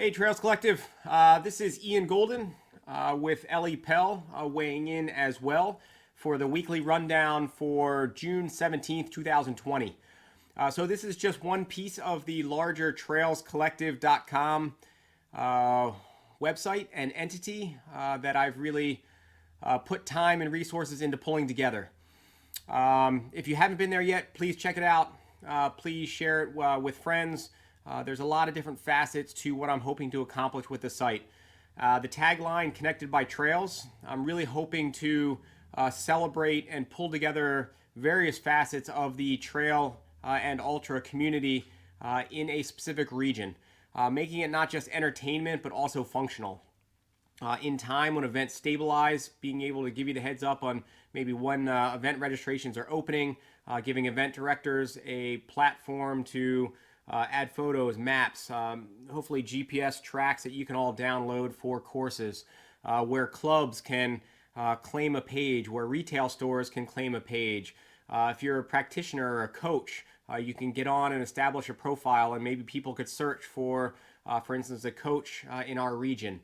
Hey, Trails Collective. This is Ian Golden with Ellie Pell weighing in as well for the weekly rundown for June 17th, 2020. So this is just one piece of the larger trailscollective.com website and entity that I've really put time and resources into pulling together. If you haven't been there yet, please check it out. Please share it with friends. There's a lot of different facets to what I'm hoping to accomplish with the site. The tagline, Connected by Trails, I'm really hoping to celebrate and pull together various facets of the trail and ultra community in a specific region, making it not just entertainment, but also functional. In time, when events stabilize, being able to give you the heads up on maybe when event registrations are opening, giving event directors a platform to add photos, maps, hopefully GPS tracks that you can all download for courses, where clubs can claim a page, where retail stores can claim a page. If you're a practitioner or a coach, you can get on and establish a profile, and maybe people could search for instance, a coach in our region.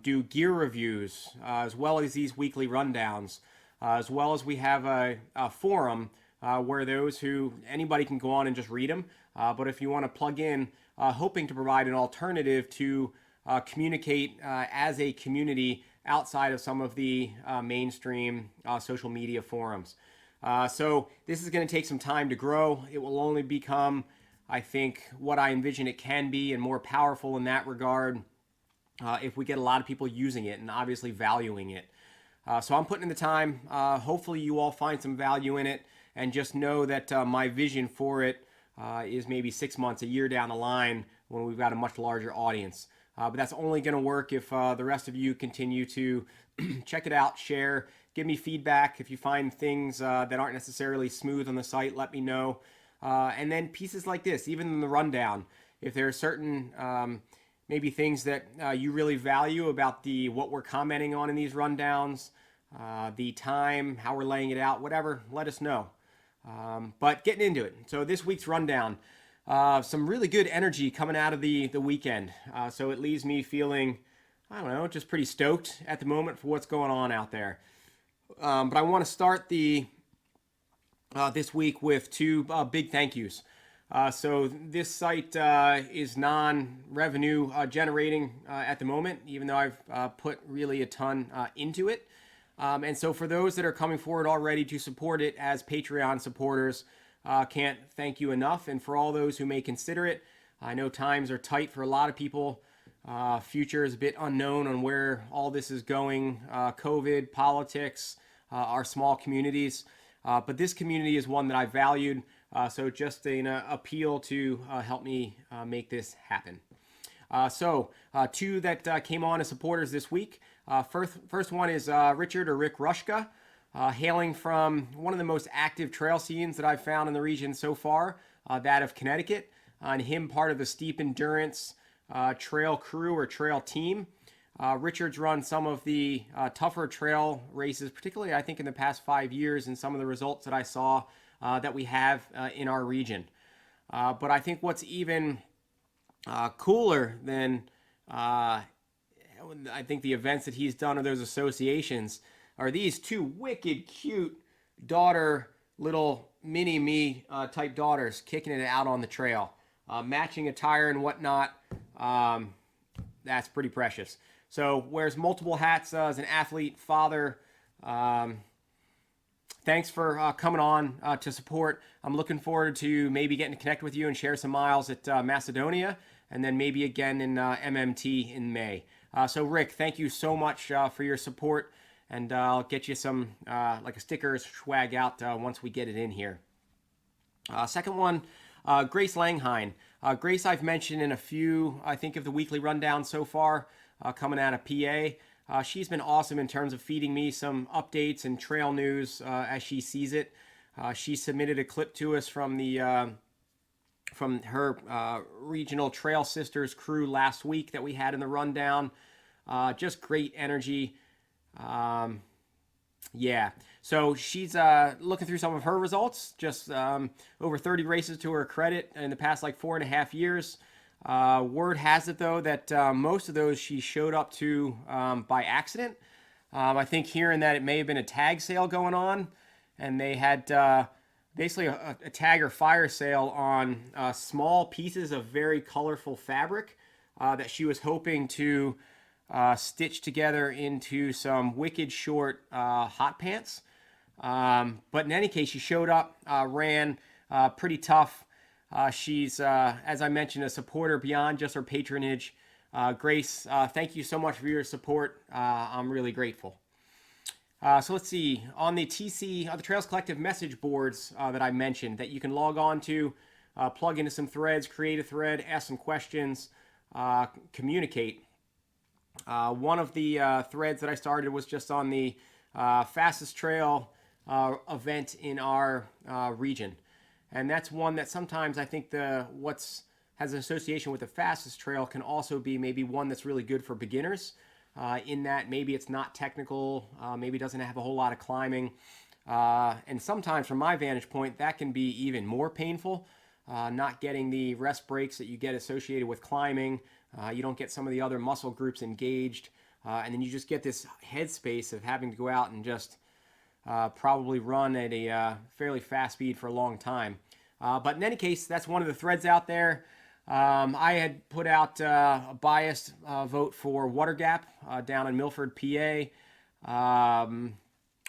Do gear reviews, as well as these weekly rundowns, as well as we have a forum where anybody can go on and just read them. But if you want to plug in, hoping to provide an alternative to communicate as a community outside of some of the mainstream social media forums. So this is going to take some time to grow. It will only become, I think, what I envision it can be, and more powerful in that regard if we get a lot of people using it and obviously valuing it. So I'm putting in the time. Hopefully you all find some value in it, and just know that my vision for it is maybe 6 months, a year down the line when we've got a much larger audience. But that's only going to work if the rest of you continue to check it out, share, give me feedback. If you find things that aren't necessarily smooth on the site, let me know. And then pieces like this, even in the rundown, if there are certain maybe things that you really value about what we're commenting on in these rundowns, the time, how we're laying it out, whatever, let us know. But getting into it. So this week's rundown, some really good energy coming out of the weekend. So it leaves me feeling, I don't know, just pretty stoked at the moment for what's going on out there. But I want to start this week with two big thank yous. So this site is non-revenue generating at the moment, even though I've put really a ton into it. And so for those that are coming forward already to support it as Patreon supporters, can't thank you enough. And for all those who may consider it, I know times are tight for a lot of people. Future is a bit unknown on where all this is going. COVID, politics, our small communities. But this community is one that I valued. So just an appeal to help me make this happen. So two that came on as supporters this week. First one is Richard or Rick Rushka, hailing from one of the most active trail scenes that I've found in the region so far, that of Connecticut, and him part of the steep endurance trail crew or trail team. Richard's run some of the tougher trail races, particularly I think in the past 5 years, and some of the results that I saw that we have in our region. But I think what's even cooler than I think the events that he's done or those associations are these two wicked cute little mini me type daughters kicking it out on the trail, matching attire and whatnot. That's pretty precious. So wears multiple hats as an athlete, father. Thanks for coming on to support. I'm looking forward to maybe getting to connect with you and share some miles at Macedonia, and then maybe again in MMT in May. So Rick, thank you so much for your support, and I'll get you some like a sticker swag out once we get it in here. Second one, Grace Langheim. Grace I've mentioned in a few, I think, of the weekly rundown so far, coming out of PA. She's been awesome in terms of feeding me some updates and trail news as she sees it. She submitted a clip to us from her regional Trail Sisters crew last week that we had in the rundown. Just great energy. Yeah, so she's looking through some of her results, just over 30 races to her credit in the past like 4.5 years. Word has it, though, that most of those she showed up to by accident. I think hearing that it may have been a tag sale going on, and they had basically a tag or fire sale on small pieces of very colorful fabric that she was hoping to stitch together into some wicked short hot pants. But in any case, she showed up, ran pretty tough. She's, as I mentioned, a supporter beyond just her patronage. Grace, thank you so much for your support. I'm really grateful. So let's see, on the the Trails Collective message boards that I mentioned that you can log on to, plug into some threads, create a thread, ask some questions, communicate. One of the threads that I started was just on the fastest trail event in our region. And that's one that sometimes I think has an association with the fastest trail can also be maybe one that's really good for beginners, in that maybe it's not technical, maybe doesn't have a whole lot of climbing. And sometimes from my vantage point, that can be even more painful, not getting the rest breaks that you get associated with climbing. You don't get some of the other muscle groups engaged. And then you just get this headspace of having to go out and just probably run at a fairly fast speed for a long time. But in any case, that's one of the threads out there. I had put out a biased vote for Water Gap down in Milford, PA.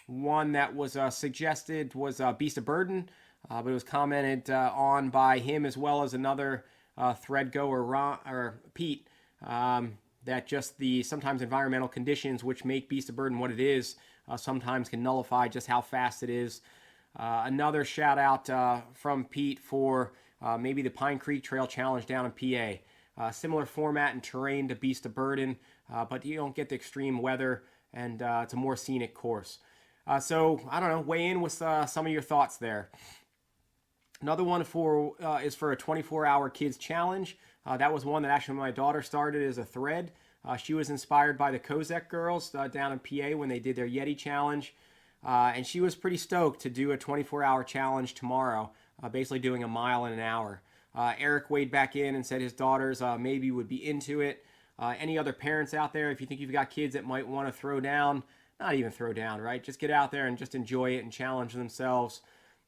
One that was suggested was Beast of Burden, but it was commented on by him as well as another thread goer, Pete, that just the sometimes environmental conditions which make Beast of Burden what it is sometimes can nullify just how fast it is. Another shout out from Pete for maybe the Pine Creek Trail Challenge down in PA. Similar format and terrain to Beast of Burden, but you don't get the extreme weather, and it's a more scenic course. So, I don't know, weigh in with some of your thoughts there. Another one is for a 24-hour kids challenge. That was one that actually my daughter started as a thread. She was inspired by the Kozek girls down in PA when they did their Yeti challenge. And she was pretty stoked to do a 24-hour challenge tomorrow, basically doing a mile in an hour. Eric weighed back in and said his daughters maybe would be into it. Any other parents out there, if you think you've got kids that might want to throw down, not even throw down, right? Just get out there and just enjoy it and challenge themselves.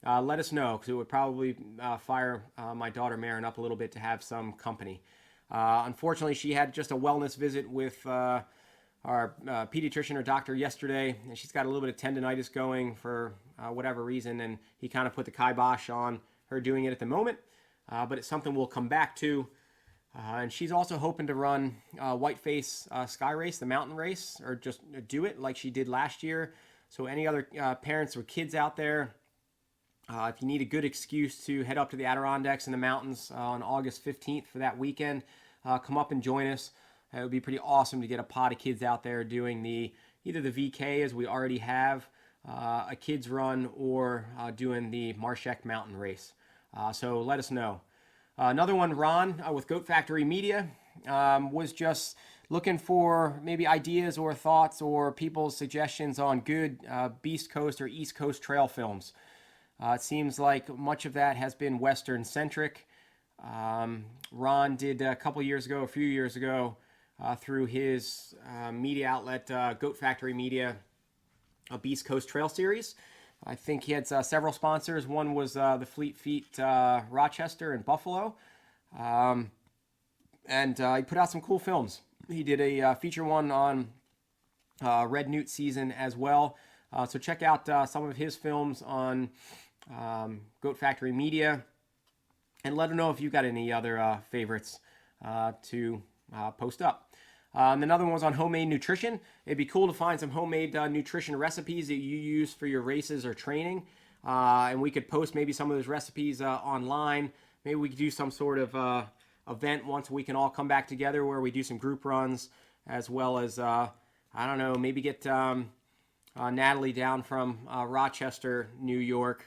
Let us know, because it would probably fire my daughter Marin up a little bit to have some company. Unfortunately, she had just a wellness visit with our pediatrician or doctor yesterday, and she's got a little bit of tendonitis going for whatever reason, and he kind of put the kibosh on her doing it at the moment, but it's something we'll come back to. And she's also hoping to run Whiteface Sky Race, the mountain race, or just do it like she did last year. So any other parents or kids out there, if you need a good excuse to head up to the Adirondacks and the mountains on August 15th for that weekend, come up and join us. It would be pretty awesome to get a pot of kids out there doing either the VK, as we already have, a kids run, or doing the Marshek Mountain Race. So let us know. Another one, Ron with Goat Factory Media, was just looking for maybe ideas or thoughts or people's suggestions on good Beast Coast or East Coast trail films. It seems like much of that has been Western centric. Ron did a few years ago, through his media outlet, Goat Factory Media, a Beast Coast Trail series. I think he had several sponsors. One was the Fleet Feet Rochester and Buffalo. And he put out some cool films. He did a feature one on Red Newt season as well. So check out some of his films on Goat Factory Media. And let him know if you've got any other favorites to post up. Another one was on homemade nutrition. It'd be cool to find some homemade nutrition recipes that you use for your races or training. And we could post maybe some of those recipes online. Maybe we could do some sort of event once we can all come back together where we do some group runs, as well as, I don't know, maybe get Natalie down from Rochester, New York,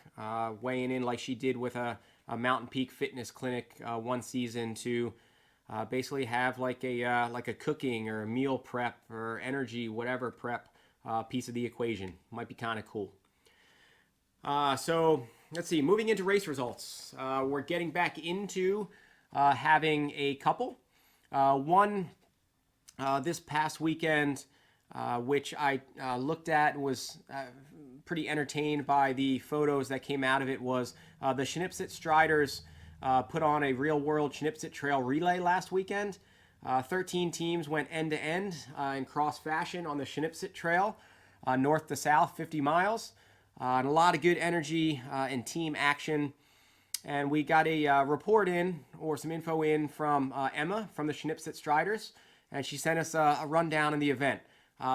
weighing in like she did with a Mountain Peak Fitness Clinic one season to basically have like a cooking or a meal prep or energy, whatever prep piece of the equation. Might be kind of cool. So let's see, moving into race results. We're getting back into having a couple. One this past weekend, which I looked at and was pretty entertained by the photos that came out of it, was the Shenipsit Striders put on a real-world Shenipsit Trail relay last weekend. 13 teams went end-to-end in cross fashion on the Shenipsit Trail, north to south, 50 miles. And a lot of good energy and team action. And we got a report in, or some info in, from Emma from the Shenipsit Striders, and she sent us a rundown of the event.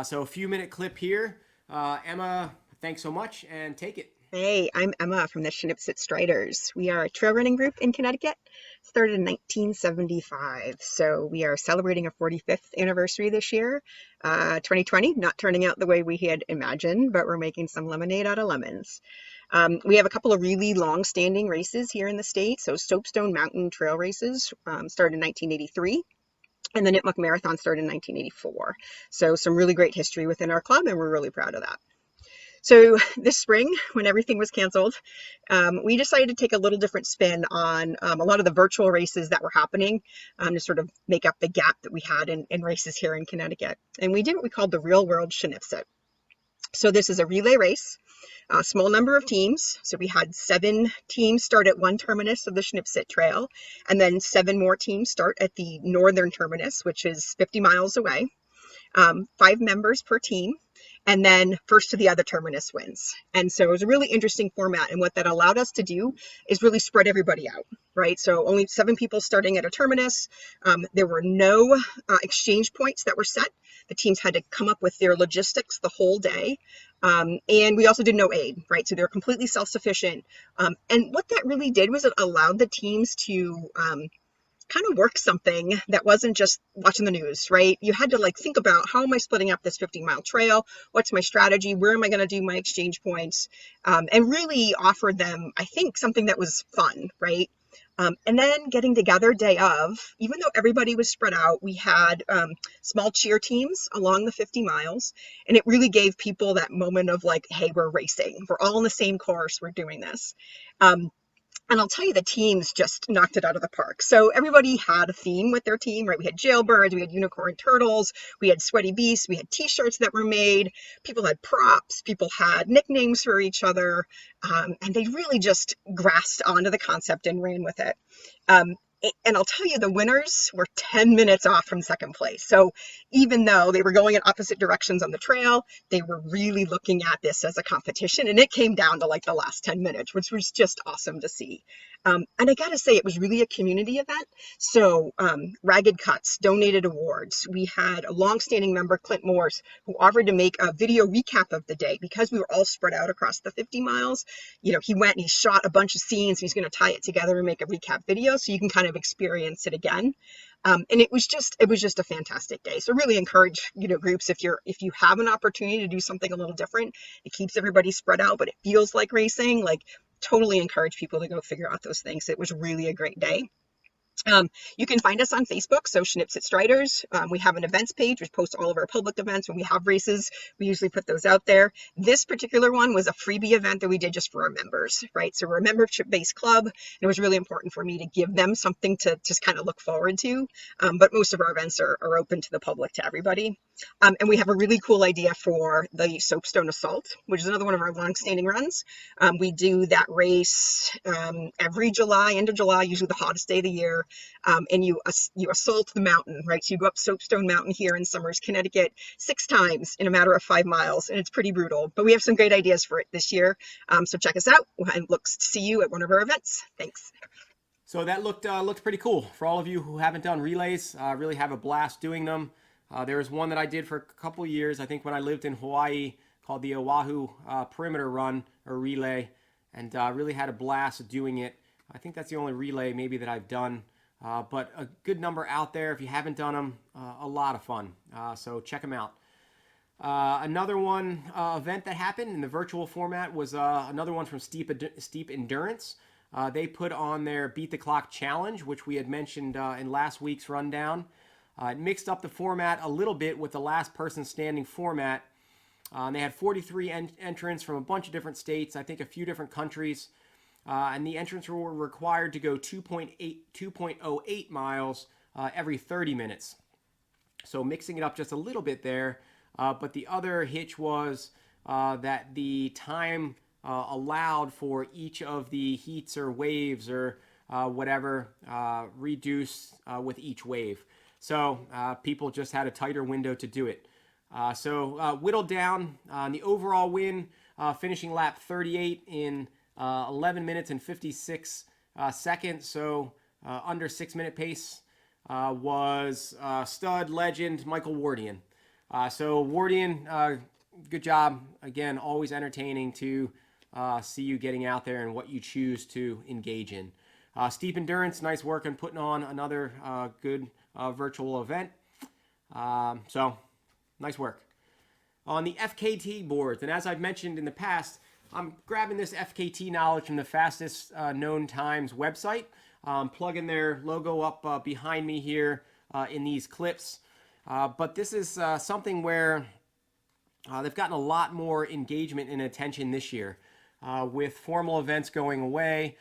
So a few-minute clip here. Emma, thanks so much, and take it. Hey, I'm Emma from the Shenipsit Striders. We are a trail running group in Connecticut, started in 1975. So we are celebrating our 45th anniversary this year. 2020, not turning out the way we had imagined, but we're making some lemonade out of lemons. We have a couple of really long-standing races here in the state. So Soapstone Mountain Trail races started in 1983. And the Nipmuc Marathon started in 1984. So some really great history within our club, and we're really proud of that. So this spring, when everything was canceled, we decided to take a little different spin on a lot of the virtual races that were happening to sort of make up the gap that we had in races here in Connecticut. And we did what we called the Real World Shenipsit. So this is a relay race, a small number of teams. So we had 7 teams start at one terminus of the Shenipsit Trail, and then 7 more teams start at the northern terminus, which is 50 miles away. 5 members per team, and then first to the other terminus wins. And so it was a really interesting format. And what that allowed us to do is really spread everybody out, right? So only 7 people starting at a terminus. There were no exchange points that were set. The teams had to come up with their logistics the whole day. And we also did no aid, right? So they were completely self-sufficient. And what that really did was it allowed the teams to kind of work something that wasn't just watching the news, right? You had to like think about, how am I splitting up this 50-mile trail? What's my strategy? Where am I going to do my exchange points? And really offered them, I think, something that was fun, right? And then getting together day of, even though everybody was spread out, we had small cheer teams along the 50 miles. And it really gave people that moment of like, hey, we're racing. We're all in the same course. We're doing this. And I'll tell you, the teams just knocked it out of the park. So everybody had a theme with their team, right? We had jailbirds, we had unicorn turtles, we had sweaty beasts, we had t-shirts that were made, people had props, people had nicknames for each other, and they really just grasped onto the concept and ran with it. And I'll tell you, the winners were 10 minutes off from second place. So even though they were going in opposite directions on the trail, they were really looking at this as a competition. And it came down to like the last 10 minutes, which was just awesome to see. And I got to say, it was really a community event. So Ragged Cuts donated awards. We had a longstanding member, Clint Morse, who offered to make a video recap of the day because we were all spread out across the 50 miles. You know, he went and he shot a bunch of scenes. He's going to tie it together and make a recap video so you can kind of experience it again. And it was just a fantastic day. So really encourage, groups, if you have an opportunity to do something a little different, it keeps everybody spread out, but it feels like racing, like totally encourage people to go figure out those things. It was really a great day. You can find us on Facebook, so Shenipsit Striders. We have an events page which posts all of our public events. When we have races, we usually put those out there. This particular one was a freebie event that we did just for our members, right? So we're a membership-based club, and it was really important for me to give them something to just kind of look forward to. But most of our events are open to the public, to everybody. And we have a really cool idea for the Soapstone Assault, which is another one of our long-standing runs. We do that race every July, end of July, usually the hottest day of the year. And you assault the mountain, right? So you go up Soapstone Mountain here in Somers, Connecticut, 6 times in a matter of 5 miles, and it's pretty brutal. But we have some great ideas for it this year. So check us out, and look to see you at one of our events. Thanks. So that looked pretty cool. For all of you who haven't done relays, really have a blast doing them. There was one that I did for a couple years, I think when I lived in Hawaii, called the Oahu Perimeter Run or Relay, and really had a blast doing it. I think that's the only relay maybe that I've done, but a good number out there. If you haven't done them, a lot of fun. So check them out. Another one event that happened in the virtual format was another one from Steep Endurance. They put on their Beat the Clock Challenge, which we had mentioned in last week's rundown. It mixed up the format a little bit with the last person standing format. They had 43 entrants from a bunch of different states, I think a few different countries. and the entrants were required to go 2.08 miles every 30 minutes. So mixing it up just a little bit there. But the other hitch was that the time allowed for each of the heats or waves or whatever reduced with each wave. So people just had a tighter window to do it. So whittled down on the overall win, finishing lap 38 in 11 minutes and 56 seconds. So under 6-minute pace was stud legend Michael Wardian. So Wardian, good job. Again, always entertaining to see you getting out there and what you choose to engage in. Steep Endurance, nice work on putting on another good virtual event. So nice work. On the FKT boards, and as I've mentioned in the past, I'm grabbing this FKT knowledge from the Fastest Known Times website. Plugging their logo up behind me here in these clips. But this is something where they've gotten a lot more engagement and attention this year. With formal events going away,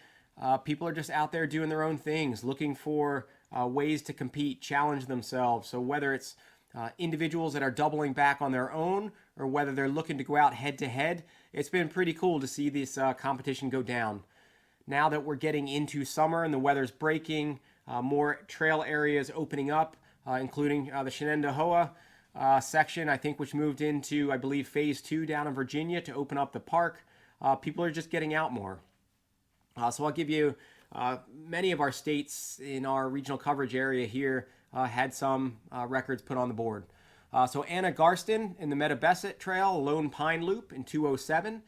people are just out there doing their own things, looking for ways to compete, challenge themselves. So whether it's individuals that are doubling back on their own or whether they're looking to go out head to head, it's been pretty cool to see this competition go down. Now that we're getting into summer and the weather's breaking, more trail areas opening up, including the Shenandoah section, I think, which moved into, I believe, phase 2 down in Virginia to open up the park. People are just getting out more. So I'll give you many of our states in our regional coverage area here had some records put on the board. So Anna Garston in the Metabesset Trail, Lone Pine Loop in 2:07.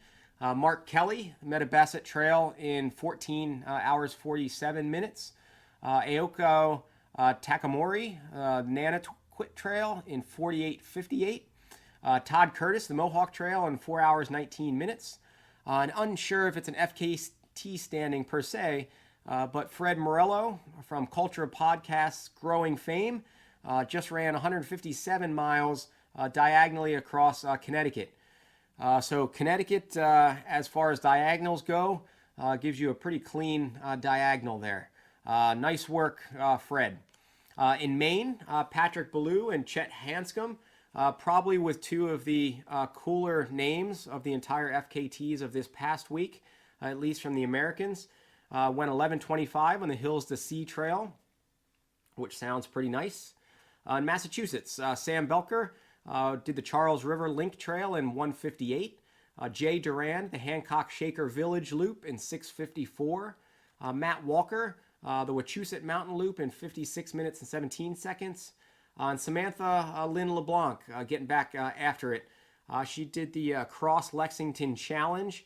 Mark Kelly, Metabesset Trail in 14 hours 47 minutes. Aoko Takamori, Nanaquit Trail in 48:58. Todd Curtis, the Mohawk Trail in 4 hours 19 minutes. And unsure if it's an FKT standing per se, but Fred Morello from Culture Podcast's growing fame just ran 157 miles diagonally across Connecticut. So Connecticut, as far as diagonals go, gives you a pretty clean diagonal there. Nice work, Fred. In Maine, Patrick Ballou and Chet Hanscom, probably with two of the cooler names of the entire FKTs of this past week, at least from the Americans, went 11:25 on the Hills to Sea Trail, which sounds pretty nice. In Massachusetts, Sam Belker did the Charles River Link Trail in 1:58. Jay Durand, the Hancock Shaker Village Loop in 6:54. Matt Walker, the Wachusett Mountain Loop in 56 minutes and 17 seconds. And Samantha Lynn LeBlanc getting back after it. She did the Cross Lexington Challenge,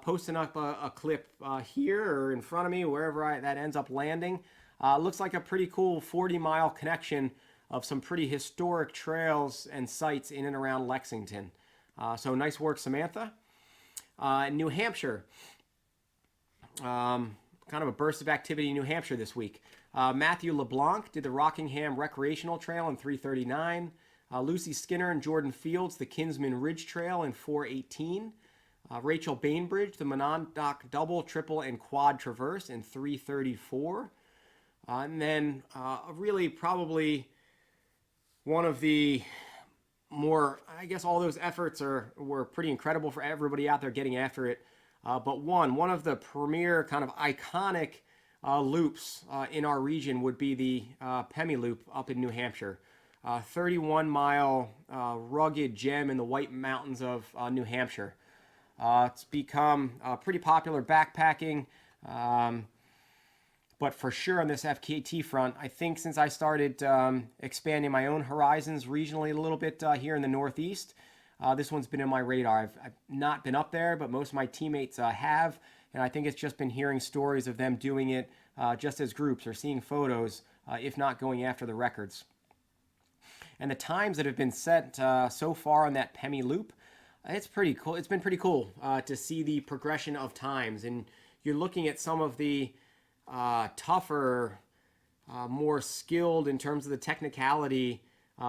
posting up a clip here or in front of me, wherever that ends up landing. Looks like a pretty cool 40-mile connection of some pretty historic trails and sites in and around Lexington. So nice work, Samantha. In New Hampshire, kind of a burst of activity in New Hampshire this week. Matthew LeBlanc did the Rockingham Recreational Trail in 3:39. Lucy Skinner and Jordan Fields, the Kinsman Ridge Trail in 4:18. Rachel Bainbridge, the Monadnock Double, Triple, and Quad Traverse in 3:34. And then really probably one of the more, I guess all those efforts were pretty incredible for everybody out there getting after it. But one of the premier kind of iconic loops in our region would be the Pemi Loop up in New Hampshire. 31-mile rugged gem in the White Mountains of New Hampshire. It's become pretty popular backpacking, but for sure on this FKT front, I think since I started expanding my own horizons regionally a little bit here in the Northeast, this one's been in my radar. I've not been up there, but most of my teammates have, and I think it's just been hearing stories of them doing it just as groups or seeing photos, if not going after the records. And the times that have been set so far on that Pemi Loop, it's pretty cool. It's been pretty cool to see the progression of times, and you're looking at some of the tougher, more skilled in terms of the technicality,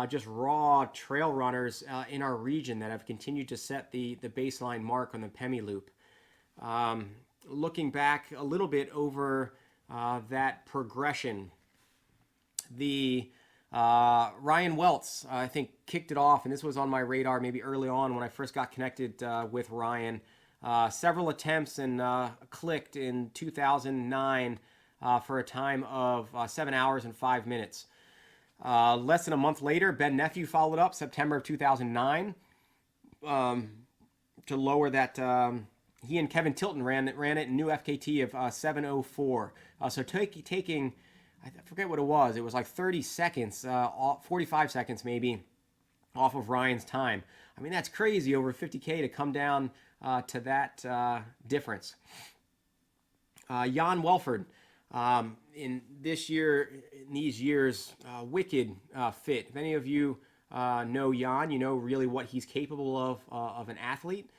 just raw trail runners in our region that have continued to set the baseline mark on the Pemi Loop. looking back a little bit over that progression, the Ryan Welts, I think, kicked it off, and this was on my radar maybe early on when I first got connected with Ryan. Several attempts and clicked in 2009 for a time of 7 hours and 5 minutes. Less than a month later, Ben Nephew followed up, September of 2009, to lower that. He and Kevin Tilton ran it in new FKT of 7:04. So taking, I forget what it was. It was like 30 seconds, 45 seconds maybe, off of Ryan's time. I mean, that's crazy, over 50K to come down to that difference. Yon Walford, in these years, wicked fit. If any of you know Yon, you know really what he's capable of an athlete,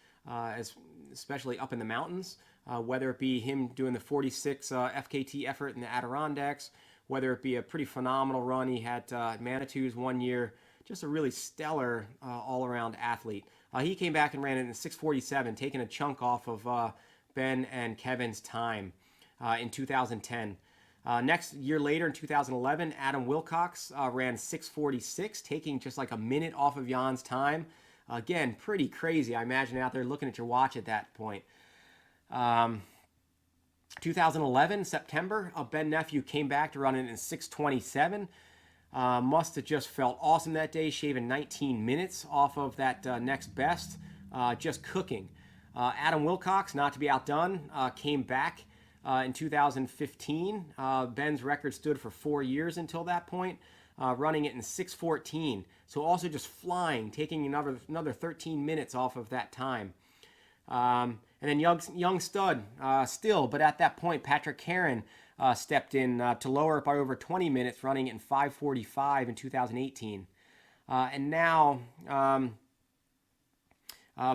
especially up in the mountains, whether it be him doing the 46 FKT effort in the Adirondacks, whether it be a pretty phenomenal run he had Manitou's one year, just a really stellar all-around athlete. He came back and ran it in 6:47, taking a chunk off of Ben and Kevin's time in 2010. Next year later, in 2011, Adam Wilcox ran 6:46, taking just like a minute off of Jan's time. Again, pretty crazy. I imagine out there looking at your watch at that point. 2011, September, Ben Nephew came back to run it in 6:27. Must have just felt awesome that day, shaving 19 minutes off of that next best, just cooking. Adam Wilcox, not to be outdone, came back in 2015. Ben's record stood for 4 years until that point, running it in 6:14. So also just flying, taking another 13 minutes off of that time. And then young stud still, but at that point, Patrick Heron stepped in to lower it by over 20 minutes, running it in 5:45 in 2018. And now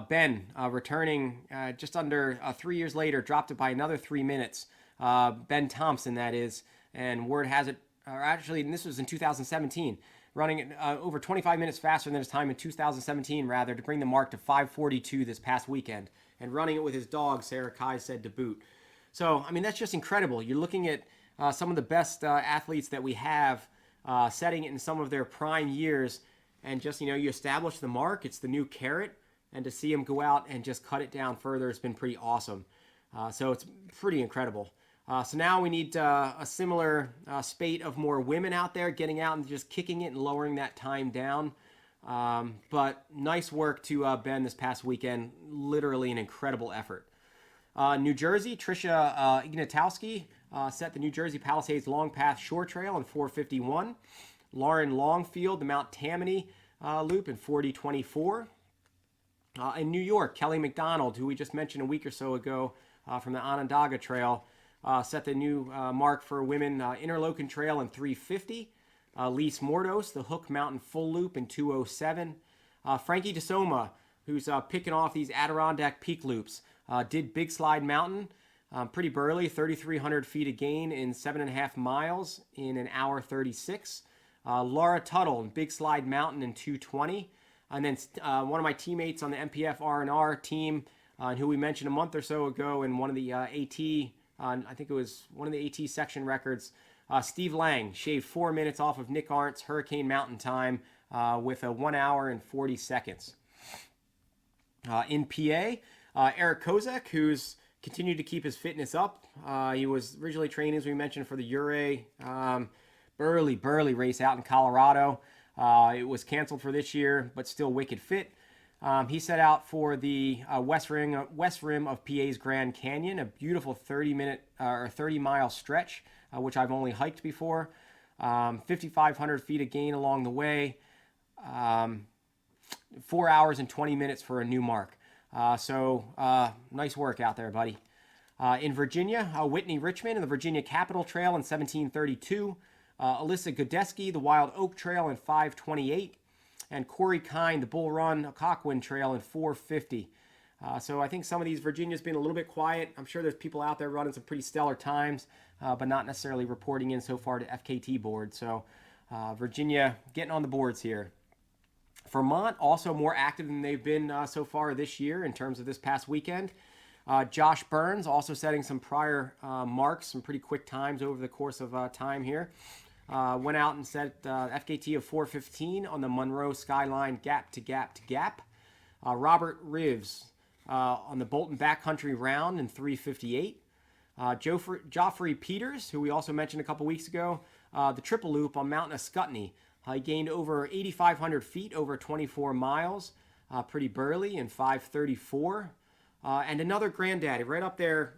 Ben returning just under 3 years later, dropped it by another 3 minutes. Ben Thompson, that is, and word has it, or actually, and this was in 2017, running it over 25 minutes faster than his time in 2017, rather, to bring the mark to 5:42 this past weekend, and running it with his dog, Sarah Kai said, to boot. So, I mean, that's just incredible. You're looking at some of the best athletes that we have setting it in some of their prime years, and just, you establish the mark. It's the new carrot, and to see him go out and just cut it down further has been pretty awesome. So it's pretty incredible. So now we need a similar spate of more women out there getting out and just kicking it and lowering that time down. But nice work to Ben this past weekend. Literally an incredible effort. New Jersey, Trisha Ignatowski set the New Jersey Palisades Long Path Shore Trail in 4:51. Lauren Longfield, the Mount Tammany Loop in 40:24. In New York, Kelly McDonald, who we just mentioned a week or so ago from the Onondaga Trail, set the new mark for women Interlochen Trail in 3:50. Lise Mordos, the Hook Mountain Full Loop in 2:07. Frankie DeSoma, who's picking off these Adirondack Peak Loops, did Big Slide Mountain, pretty burly, 3,300 feet of gain in 7.5 miles in an hour 36. Laura Tuttle, Big Slide Mountain in 2:20. And then one of my teammates on the MPF R&R team, who we mentioned a month or so ago in one of the AT, I think it was one of the AT section records, Steve Lang shaved 4 minutes off of Nick Arndt's Hurricane Mountain time with a 1 hour and 40 seconds. In PA, Eric Kozak, who's continued to keep his fitness up. He was originally trained, as we mentioned, for the Ouray burly race out in Colorado. It was canceled for this year, but still wicked fit. He set out for the west rim of PA's Grand Canyon, a beautiful 30-mile stretch, which I've only hiked before. 5,500 feet of gain along the way. 4 hours and 20 minutes for a new mark. So nice work out there, buddy. In Virginia, Whitney Richmond and the Virginia Capitol Trail in 1732. Alyssa Godeski, the Wild Oak Trail in 5:28. And Corey Kine, the Bull Run Coquin Trail in 4:50. So I think some of these Virginia's been a little bit quiet. I'm sure there's people out there running some pretty stellar times, but not necessarily reporting in so far to FKT board. So Virginia getting on the boards here. Vermont also more active than they've been so far this year in terms of this past weekend. Josh Burns also setting some prior marks, some pretty quick times over the course of time here. Went out and set FKT of 4:15 on the Monroe Skyline gap to gap to gap. Robert Rives on the Bolton Backcountry Round in 3:58. Joffrey Peters, who we also mentioned a couple weeks ago, the triple loop on Mount Ascutney. He gained over 8,500 feet over 24 miles, pretty burly in 5:34. And another granddaddy right up there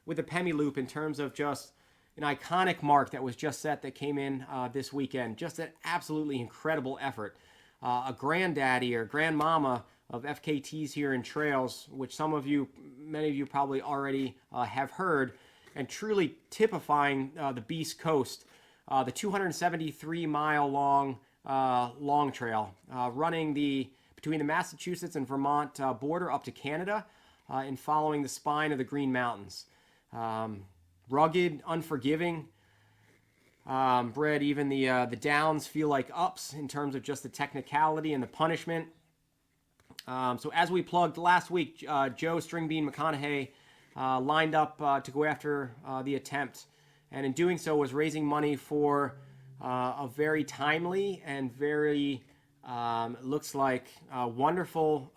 with the Pemi Loop in terms of just an iconic mark that was just set that came in this weekend. Just an absolutely incredible effort. A granddaddy or grandmama of FKTs here in trails, which many of you probably already have heard, and truly typifying the Beast Coast, the 273-mile long trail, running between the Massachusetts and Vermont border up to Canada, and following the spine of the Green Mountains. Rugged, unforgiving. Brett, even the downs feel like ups in terms of just the technicality and the punishment. So as we plugged last week, Joe Stringbean McConaughey lined up to go after the attempt, and in doing so was raising money for a very timely and very, looks like wonderful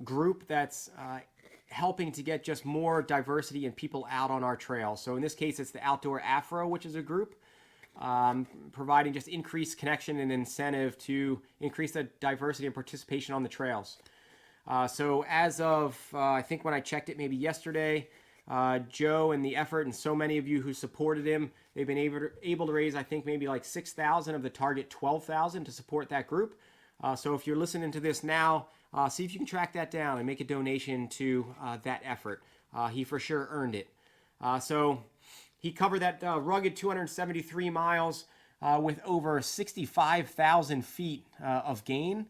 group that's helping to get just more diversity and people out on our trails. So in this case, it's the Outdoor Afro, which is a group providing just increased connection and incentive to increase the diversity and participation on the trails. So as of, I think when I checked it maybe yesterday, Joe and the effort and so many of you who supported him, they've been able to raise, I think, maybe like 6,000 of the target 12,000 to support that group. So if you're listening to this now, see if you can track that down and make a donation to that effort. He for sure earned it. So he covered that rugged 273 miles with over 65,000 feet of gain,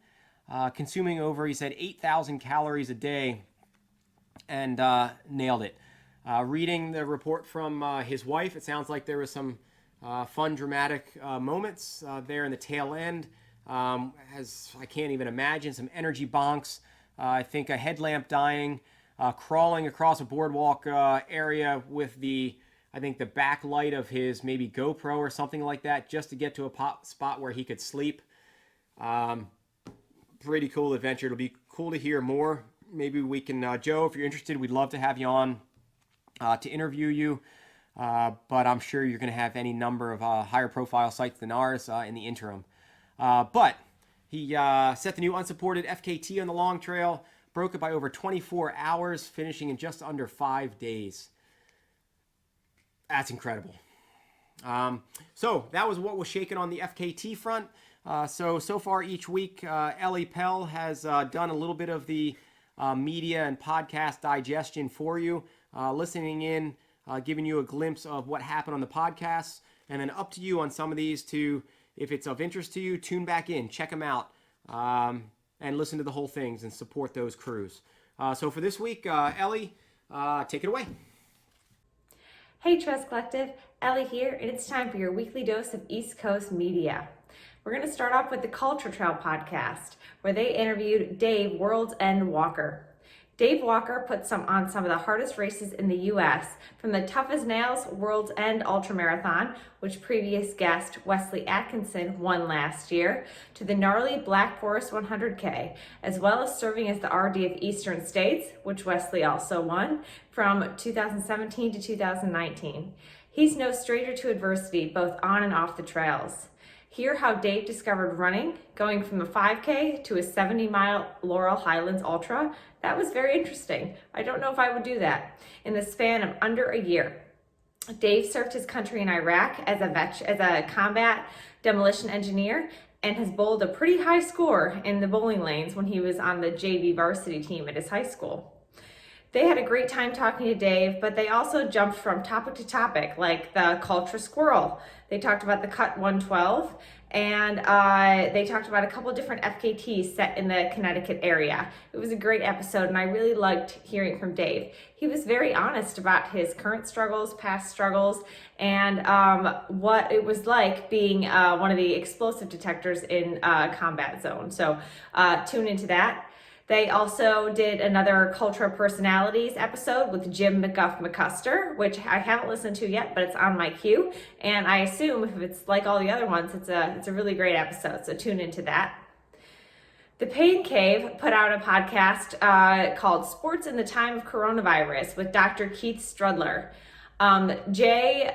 consuming over, he said, 8,000 calories a day, and nailed it. Reading the report from his wife, it sounds like there was some fun, dramatic moments there in the tail end. As I can't even imagine, some energy bonks. I think a headlamp dying, crawling across a boardwalk area with I think the backlight of his maybe GoPro or something like that, just to get to a spot where he could sleep. Pretty cool adventure. It'll be cool to hear more. Maybe we can, Joe, if you're interested, we'd love to have you on to interview you. But I'm sure you're going to have any number of higher profile sites than ours in the interim. But he set the new unsupported FKT on the long trail, broke it by over 24 hours, finishing in just under 5 days. That's incredible. So that was what was shaking on the FKT front. So far each week, Ellie Pell has done a little bit of the media and podcast digestion for you, listening in, giving you a glimpse of what happened on the podcasts, and then up to you on some of these to, if it's of interest to you, tune back in, check them out, and listen to the whole things and support those crews. So for this week, Ellie, take it away. Hey Trails Collective, Ellie here, and it's time for your weekly dose of East Coast media. We're going to start off with the Culture Trail podcast, where they interviewed Dave World's End Walker. Dave Walker put on some of the hardest races in the U.S., from the Tough as Nails World's End Ultramarathon, which previous guest Wesley Atkinson won last year, to the gnarly Black Forest 100K, as well as serving as the RD of Eastern States, which Wesley also won, from 2017 to 2019. He's no stranger to adversity, both on and off the trails. Hear how Dave discovered running, going from a 5K to a 70-mile Laurel Highlands Ultra. That was very interesting. I don't know if I would do that. In the span of under a year. Dave served his country in Iraq as a combat demolition engineer, and has bowled a pretty high score in the bowling lanes when he was on the JV varsity team at his high school. They had a great time talking to Dave, but they also jumped from topic to topic, like the Culture Squirrel. They talked about the Cut 112, and they talked about a couple different FKTs set in the Connecticut area. It was a great episode, and I really liked hearing from Dave. He was very honest about his current struggles, past struggles, and what it was like being one of the explosive detectors in a combat zone. So tune into that. They also did another Cultural Personalities episode with Jim McCuster, which I haven't listened to yet, but it's on my queue. And I assume if it's like all the other ones, it's a really great episode. So tune into that. The Pain Cave put out a podcast called Sports in the Time of Coronavirus with Dr. Keith Strudler. Jay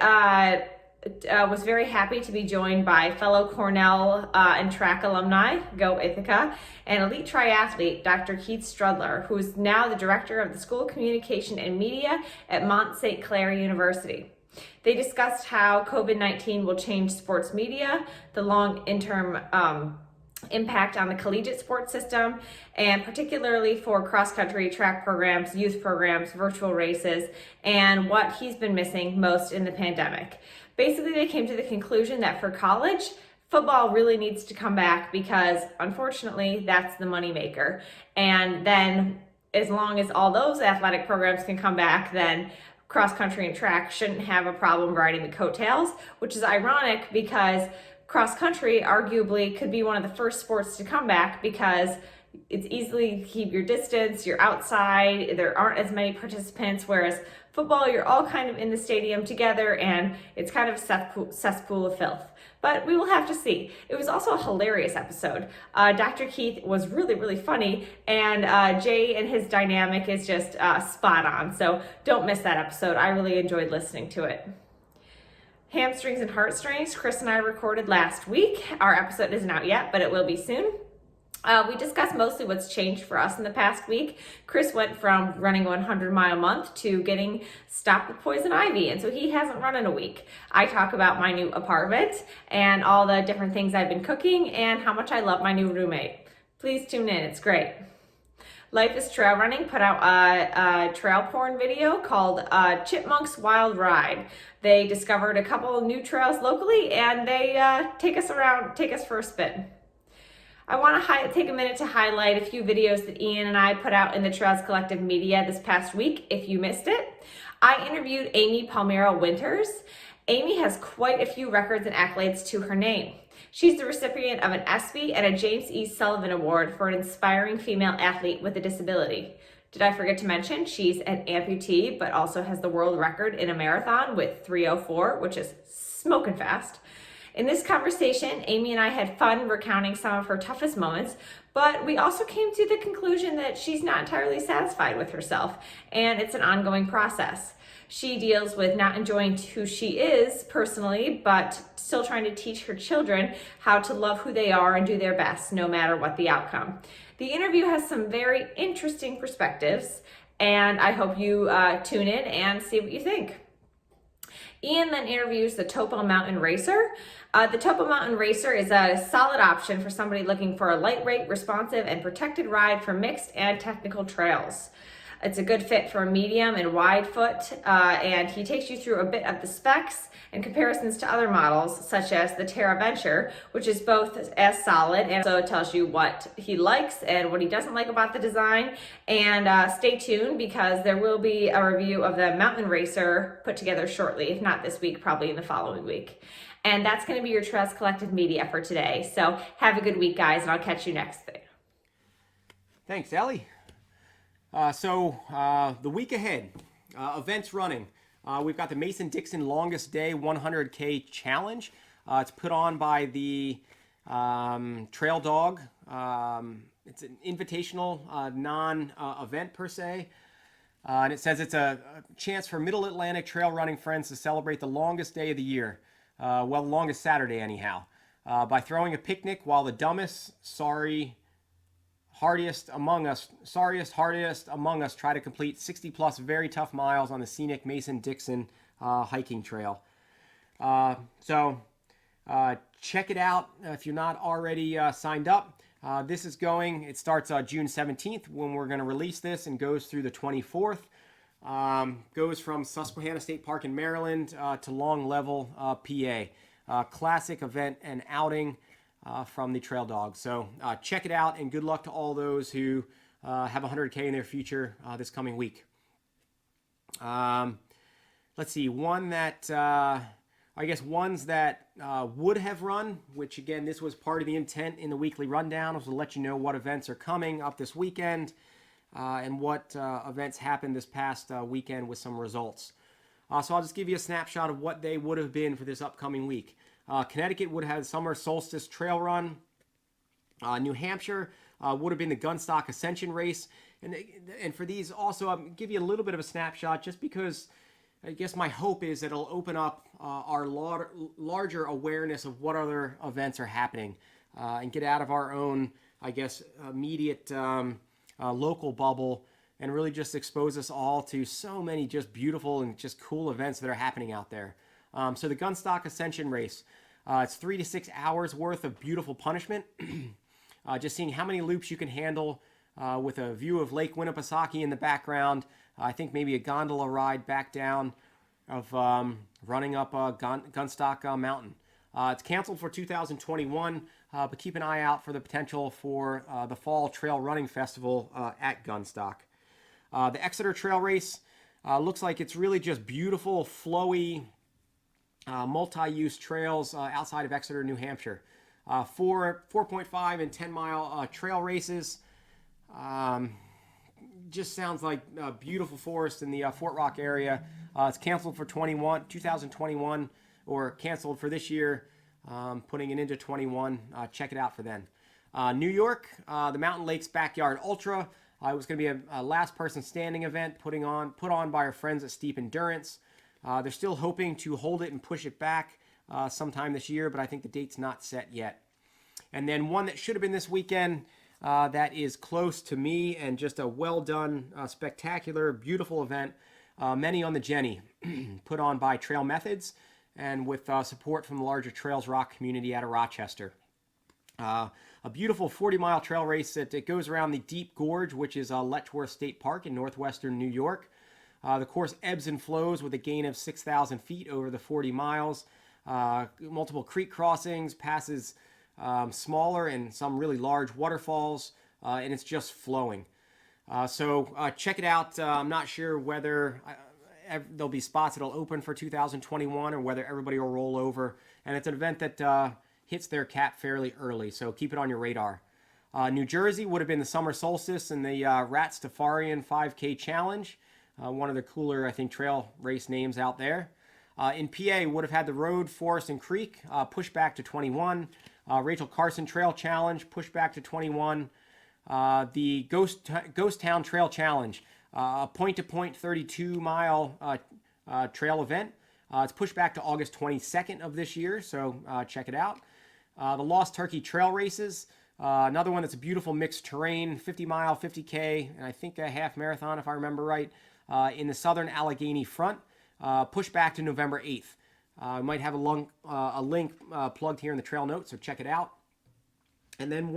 was very happy to be joined by fellow Cornell and track alumni, Go Ithaca, and elite triathlete Dr. Keith Strudler, who is now the director of the School of Communication and Media at Mont St. Clair University. They discussed how COVID-19 will change sports media, the long interim impact on the collegiate sports system, and particularly for cross-country track programs, youth programs, virtual races, and what he's been missing most in the pandemic. Basically, they came to the conclusion that for college, football really needs to come back because, unfortunately, that's the moneymaker. And then as long as all those athletic programs can come back, then cross-country and track shouldn't have a problem riding the coattails, which is ironic because cross-country arguably could be one of the first sports to come back because it's easily to keep your distance, you're outside, there aren't as many participants, whereas football, you're all kind of in the stadium together and it's kind of a cesspool of filth. But we will have to see. It was also a hilarious episode. Dr. Keith was really, really funny, and Jay and his dynamic is just spot on. So don't miss that episode. I really enjoyed listening to it. Hamstrings and Heartstrings, Chris and I recorded last week. Our episode isn't out yet, but it will be soon. We discussed mostly what's changed for us in the past week. Chris went from running 100-mile month to getting stopped with poison ivy, and so he hasn't run in a week. I talk about my new apartment and all the different things I've been cooking and how much I love my new roommate. Please tune in, it's great. Life is Trail Running put out a trail porn video called Chipmunk's Wild Ride. They discovered a couple of new trails locally and they take us for a spin. I want to take a minute to highlight a few videos that Ian and I put out in the Trails Collective media this past week, if you missed it. I interviewed Amy Palmero Winters. Amy has quite a few records and accolades to her name. She's the recipient of an ESPY and a James E. Sullivan Award for an inspiring female athlete with a disability. Did I forget to mention she's an amputee, but also has the world record in a marathon with 3:04, which is smoking fast. In this conversation, Amy and I had fun recounting some of her toughest moments, but we also came to the conclusion that she's not entirely satisfied with herself, and it's an ongoing process. She deals with not enjoying who she is personally, but still trying to teach her children how to love who they are and do their best, no matter what the outcome. The interview has some very interesting perspectives, and I hope you tune in and see what you think. Ian then interviews the Topo Mountain Racer. The Topo Mountain Racer is a solid option for somebody looking for a lightweight, responsive, and protected ride for mixed and technical trails. It's a good fit for a medium and wide foot, and he takes you through a bit of the specs and comparisons to other models, such as the Terra Venture, which is both as solid, and so it tells you what he likes and what he doesn't like about the design. And stay tuned because there will be a review of the Mountain Racer put together shortly, if not this week, probably in the following week. And that's going to be your Trails Collective media for today. So have a good week, guys, and I'll catch you next thing. Thanks, Ellie. The week ahead, events running. We've got the Mason-Dixon Longest Day 100K Challenge. It's put on by the Trail Dog. It's an invitational, non-event per se. And it says it's a chance for Middle Atlantic trail running friends to celebrate the longest day of the year. The longest Saturday anyhow. By throwing a picnic while the dumbest, hardiest among us try to complete 60+ very tough miles on the scenic Mason-Dixon hiking trail. Check it out if you're not already signed up. It starts June 17th when we're going to release this and goes through the 24th. Goes from Susquehanna State Park in Maryland to Long Level, PA. Classic event and outing from the Trail Dog. So check it out, and good luck to all those who have 100K in their future this coming week. Let's see, one that I guess ones that would have run, which again, this was part of the intent in the weekly rundown, was to let you know what events are coming up this weekend and what events happened this past weekend with some results. So I'll just give you a snapshot of what they would have been for this upcoming week. Connecticut would have had Summer Solstice Trail Run. New Hampshire would have been the Gunstock Ascension Race. And for these also, I'll give you a little bit of a snapshot just because I guess my hope is that it'll open up our larger awareness of what other events are happening and get out of our own, I guess, immediate local bubble and really just expose us all to so many just beautiful and just cool events that are happening out there. So the Gunstock Ascension Race, it's 3 to 6 hours worth of beautiful punishment. Just seeing how many loops you can handle with a view of Lake Winnipesaukee in the background. I think maybe a gondola ride back down of running up Gunstock Mountain. It's canceled for 2021, but keep an eye out for the potential for the Fall Trail Running Festival at Gunstock. The Exeter Trail Race looks like it's really just beautiful, flowy, multi-use trails outside of Exeter, New Hampshire. 4.5 and 10 mile trail races. Just sounds like a beautiful forest in the Fort Rock area. It's canceled for 2021, or canceled for this year, putting it into 21. Check it out for then. New York, the Mountain Lakes Backyard Ultra. It was going to be a last person standing event put on by our friends at Steep Endurance. They're still hoping to hold it and push it back sometime this year, but I think the date's not set yet. And then one that should have been this weekend that is close to me and just a well done, spectacular, beautiful event. Many on the Jenny, put on by Trail Methods and with support from the larger Trails Rock community out of Rochester. A beautiful 40-mile trail race that goes around the Deep Gorge, which is Letchworth State Park in northwestern New York. The course ebbs and flows with a gain of 6,000 feet over the 40 miles. Multiple creek crossings, passes smaller and some really large waterfalls, and it's just flowing. So check it out. I'm not sure whether there'll be spots that'll open for 2021 or whether everybody will roll over. And it's an event that hits their cap fairly early, so keep it on your radar. New Jersey would have been the Summer Solstice and the Ratstafarian 5K Challenge. One of the cooler, I think, trail race names out there. In PA, would have had the Road, Forest, and Creek pushed back to 21. Rachel Carson Trail Challenge pushed back to 21. The Ghost Town Trail Challenge, a point-to-point 32-mile trail event. It's pushed back to August 22nd of this year, so check it out. The Lost Turkey Trail Races, another one that's a beautiful mixed terrain, 50-mile, 50K, and I think a half marathon, if I remember right, in the southern Allegheny front, pushed back to November 8th. I might have a link plugged here in the trail notes, so check it out. And then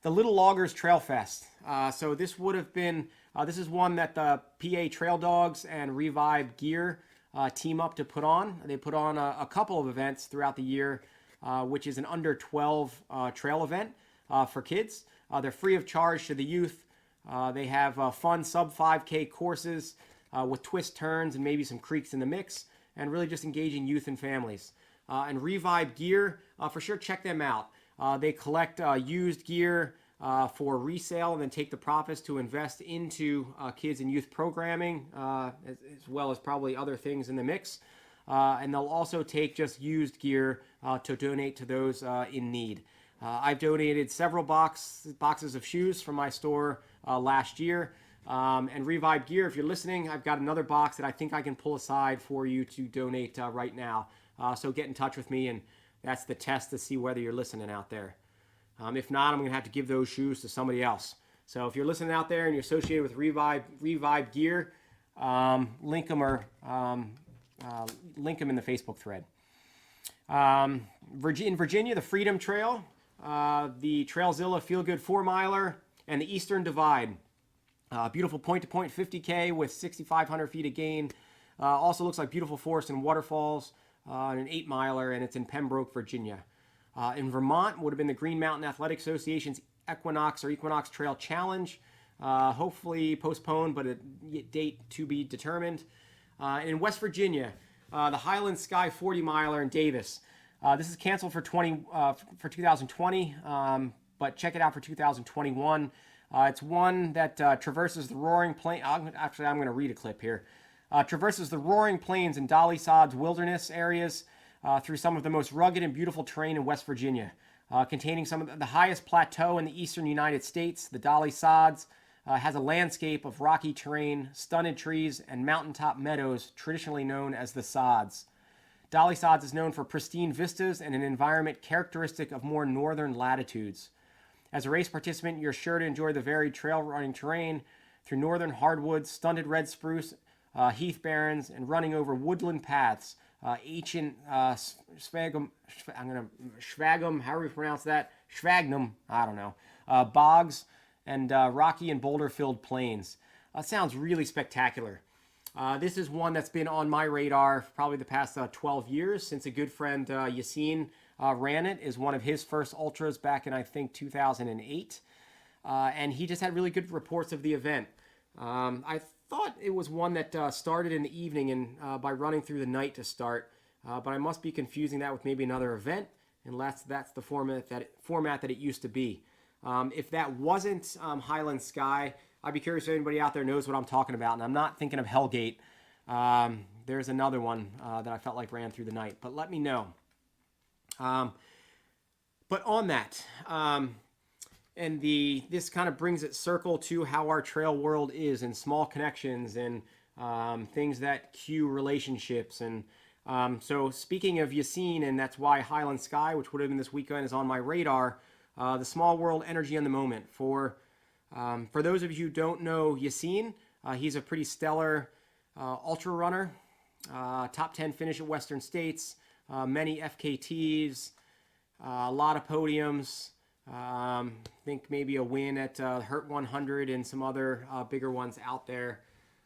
the Little Loggers Trail Fest. So this would have been, this is one that the PA Trail Dogs and Revive Gear team up to put on. They put on a couple of events throughout the year, which is an under 12 trail event for kids. They're free of charge to the youth. They have fun sub 5K courses with twist turns and maybe some creeks in the mix, and really just engaging youth and families. And Revive Gear, for sure, check them out. They collect used gear for resale and then take the profits to invest into kids and youth programming, as well as probably other things in the mix. And they'll also take just used gear to donate to those in need. I've donated several boxes of shoes from my store last year. And Revive Gear, if you're listening, I've got another box that I think I can pull aside for you to donate right now. So get in touch with me, and that's the test to see whether you're listening out there. If not, I'm going to have to give those shoes to somebody else. So if you're listening out there and you're associated with Revive Gear, link them in the Facebook thread. In Virginia, the Freedom Trail, the Trailzilla Feel Good 4-miler, and the Eastern Divide. Beautiful point-to-point 50K with 6,500 feet of gain. Also looks like beautiful forest and waterfalls, and an 8-miler, and it's in Pembroke, Virginia. In Vermont would have been the Green Mountain Athletic Association's Equinox Trail Challenge. Hopefully postponed, but a date to be determined. And in West Virginia, the Highland Sky 40 miler in Davis. This is canceled for 2020, but check it out for 2021. It's one that traverses the roaring plain. Actually, I'm going to read a clip here. Traverses the roaring plains and Dolly Sods wilderness areas through some of the most rugged and beautiful terrain in West Virginia, containing some of the highest plateau in the eastern United States. The Dolly Sods has a landscape of rocky terrain, stunted trees, and mountaintop meadows traditionally known as the Sods. Dolly Sods is known for pristine vistas and an environment characteristic of more northern latitudes. As a race participant, you're sure to enjoy the varied trail running terrain through northern hardwoods, stunted red spruce, heath barrens, and running over woodland paths, ancient schwagum, however you pronounce that, schwagnum, I don't know, bogs, and rocky and boulder-filled plains. Sounds really spectacular. This is one that's been on my radar for probably the past 12 years, since a good friend Yassine ran it as one of his first ultras back in, I think, 2008. And he just had really good reports of the event. I thought it was one that started in the evening and by running through the night to start, but I must be confusing that with maybe another event, unless that's the format that it used to be. If that wasn't Highland Sky, I'd be curious if anybody out there knows what I'm talking about, and I'm not thinking of Hellgate. There's another one that I felt like ran through the night, but let me know. But on that, and this kind of brings it circle to how our trail world is, and small connections and things that cue relationships. And so speaking of Yassine, and that's why Highland Sky, which would have been this weekend, is on my radar. The small world, energy in the moment. For those of you who don't know Yassine, he's a pretty stellar ultra runner. Top 10 finish at Western States, many FKTs, a lot of podiums. I think maybe a win at Hurt 100 and some other bigger ones out there.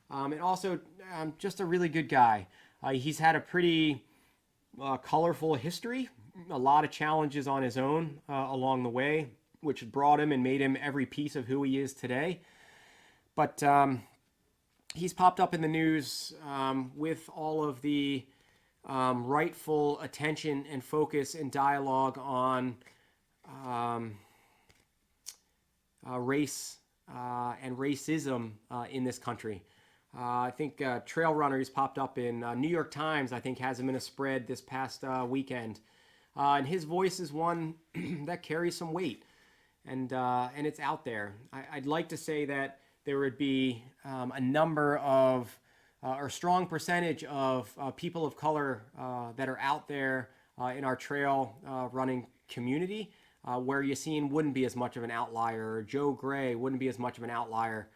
And also just a really good guy. He's had a pretty colorful history, a lot of challenges on his own along the way, which brought him and made him every piece of who he is today. But he's popped up in the news with all of the rightful attention and focus and dialogue on race and racism in this country. I think Trail Runner, he's popped up in New York Times, I think has him in a spread this past weekend. And his voice is one that carries some weight, and it's out there. I'd like to say that there would be a number of, or strong percentage of people of color that are out there in our trail running community, where Yassine wouldn't be as much of an outlier, or Joe Gray wouldn't be as much of an outlier,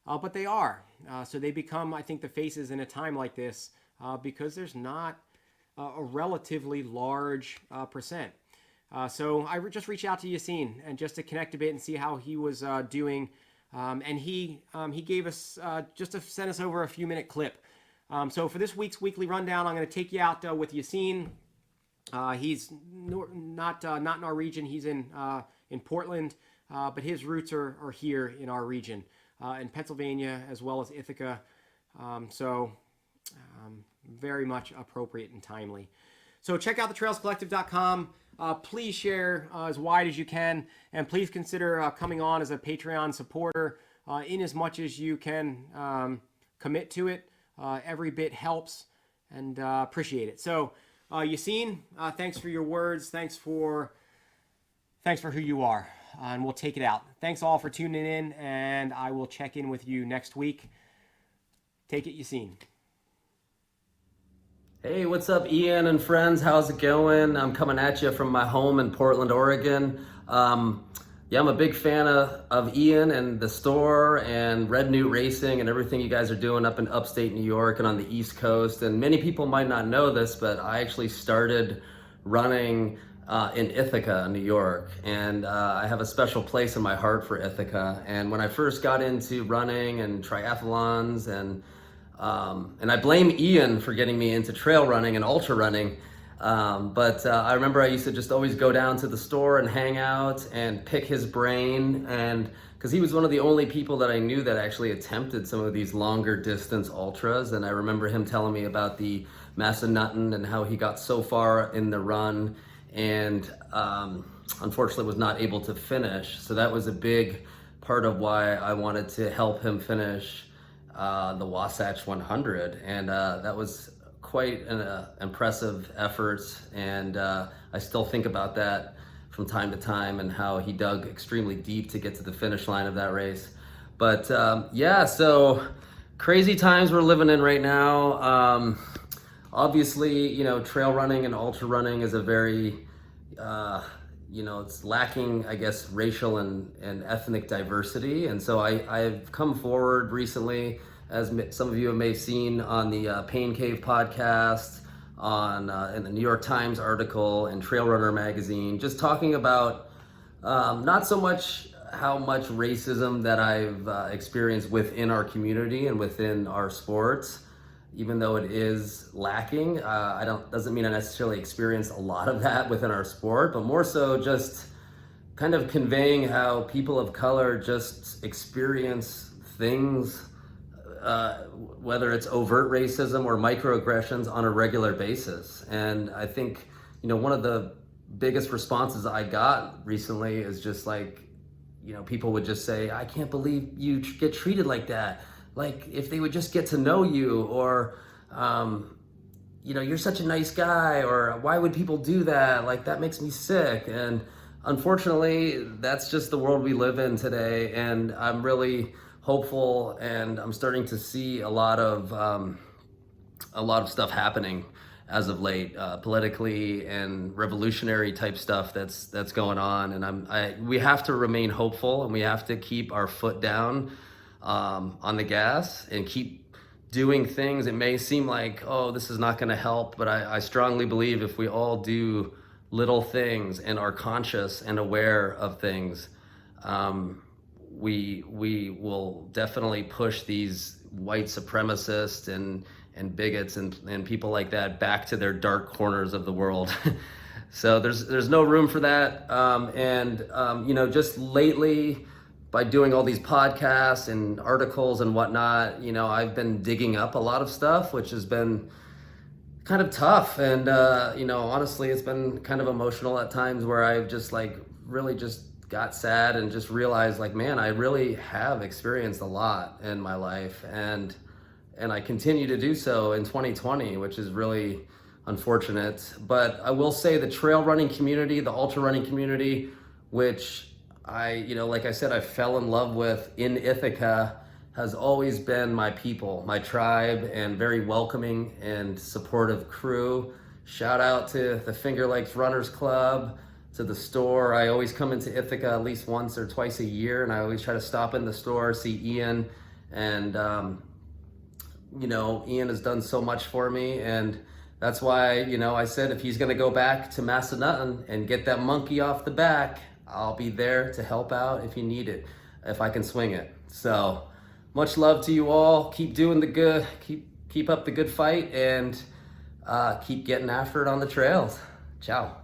but they are. So they become, I think, the faces in a time like this because there's not a relatively large percent. So I just reached out to Yassine and just to connect a bit and see how he was doing. And he gave us, just to send us over a few minute clip. So for this week's weekly rundown, I'm going to take you out with Yassine. He's not in our region. He's in Portland, but his roots are here in our region, in Pennsylvania as well as Ithaca. Very much appropriate and timely. So check out thetrailscollective.com. Please share as wide as you can, and please consider coming on as a Patreon supporter in as much as you can commit to it. Every bit helps, and appreciate it. So Yassine, thanks for your words. Thanks for who you are, and we'll take it out. Thanks all for tuning in, and I will check in with you next week. Take it, Yassine. Hey, what's up, Ian and friends? How's it going? I'm coming at you from my home in Portland, Oregon. I'm a big fan of Ian and the store and Red Newt Racing and everything you guys are doing up in upstate New York and on the East Coast. And many people might not know this, but I actually started running in Ithaca, New York. And I have a special place in my heart for Ithaca. And when I first got into running and triathlons and I blame Ian for getting me into trail running and ultra running. But I remember I used to just always go down to the store and hang out and pick his brain, and because he was one of the only people that I knew that actually attempted some of these longer distance ultras. And I remember him telling me about the Massanutten and how he got so far in the run and unfortunately was not able to finish. So that was a big part of why I wanted to help him finish the Wasatch 100. And that was quite an impressive effort. And I still think about that from time to time and how he dug extremely deep to get to the finish line of that race. But yeah, so crazy times we're living in right now. Obviously, you know, trail running and ultra running is a very, you know, it's lacking, I guess, racial and ethnic diversity. And so I've come forward recently, as some of you may have seen on the Pain Cave podcast, on in the New York Times article and Trail Runner magazine, just talking about not so much how much racism that I've experienced within our community and within our sports, even though it is lacking. Doesn't mean I necessarily experienced a lot of that within our sport, but more so just kind of conveying how people of color just experience things, whether it's overt racism or microaggressions on a regular basis. And I think, you know, one of the biggest responses I got recently is just like, you know, people would just say, I can't believe you get treated like that. Like, if they would just get to know you, or, you know, you're such a nice guy, or why would people do that? Like, that makes me sick. And unfortunately, that's just the world we live in today. And I'm really hopeful, and I'm starting to see a lot of stuff happening as of late, politically and revolutionary type stuff that's going on. And we have to remain hopeful, and we have to keep our foot down on the gas and keep doing things. It may seem like, oh, this is not going to help, but I strongly believe if we all do little things and are conscious and aware of things, we will definitely push these white supremacists and bigots and people like that back to their dark corners of the world. So there's no room for that. You know, just lately, by doing all these podcasts and articles and whatnot, you know, I've been digging up a lot of stuff, which has been kind of tough. And, you know, honestly, it's been kind of emotional at times, where I've just like really just got sad and just realized, like, man, I really have experienced a lot in my life. And I continue to do so in 2020, which is really unfortunate. But I will say the trail running community, the ultra running community, which you know, like I said, I fell in love with in Ithaca, has always been my people, my tribe, and very welcoming and supportive crew. Shout out to the Finger Lakes Runners Club, to the store. I always come into Ithaca at least once or twice a year, and I always try to stop in the store, see Ian. And, you know, Ian has done so much for me, and that's why, you know, I said if he's gonna go back to Massanutten and get that monkey off the back, I'll be there to help out if you need it, if I can swing it. So much love to you all. Keep doing the good, keep up the good fight, and keep getting after it on the trails. Ciao.